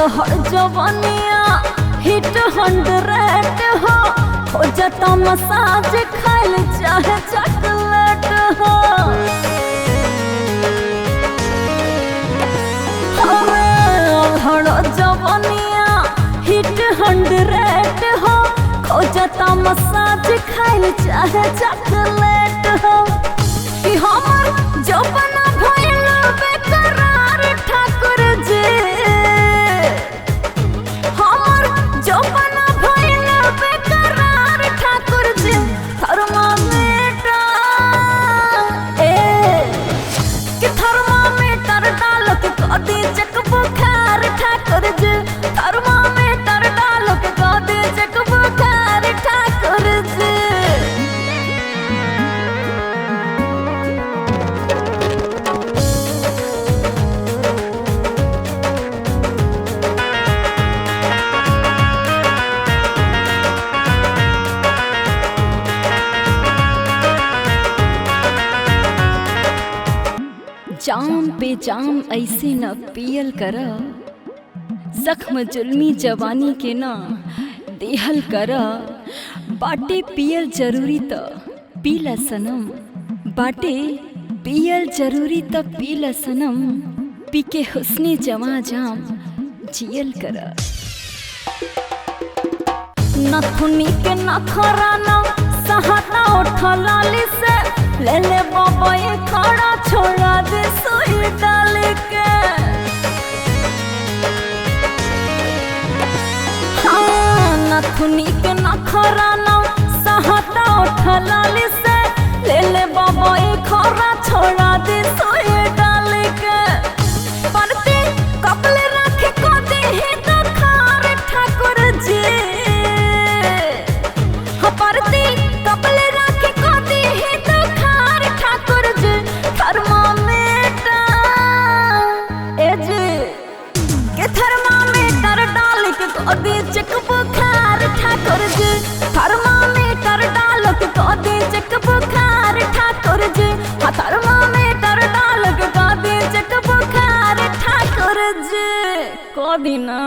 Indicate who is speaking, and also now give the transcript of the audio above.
Speaker 1: लहर जवानिया हिट 100 हो जाता मसाज खाइल चाहे चॉकलेट हो। लहर जवानिया हिट 100 हो जाता मसाज खाइल चाहे चॉकलेट हो। कि हमर जवाना भइल बेकरार ठाकुर जी, हमर जवाना भइल बेकरार ठाकुर जी। थर्मामीटर कि थर्मामीटर डाल के कदी चेक बुखार ठाकुर जी। थर्मामीटर डाल के कदी चेक बुखार ठाकुर जी। जाम पे जाम ऐसे न पियल कर, जख्म जुल्मी जवानी के ना देहल कर। बाटे पियल जरूरी त पीला सनम, बाटे पियल जरूरी त पीला सनम। पी के हुस्ने जमा जाम जियल कर। नथुनी के नखरा न सहारा उठा लाली से ले ले बाबा ये खड़ा छोड़ा दे सोई डाल के। हाँ नथुनी के नखरा न सहारा उठा लाली से ले ले बाबा ये खड़ा छोड़ा दे सोई डाल के। परते कपले रखे को दे ही तो खार ठाकुर जी। हाँ परते कपले रखे को दे ही तो खार ठाकुर जी। थर्मामीटर ए जी के थर्मामीटर डाल के कदी चेक बुखार ठाकुर जी। थर्मामीटर डाल के कदी चेक बुखार ठाकुर जी। हाँ थर्मामीटर डाल के कदी चेक बुखार ठाकुर जी। कदी ना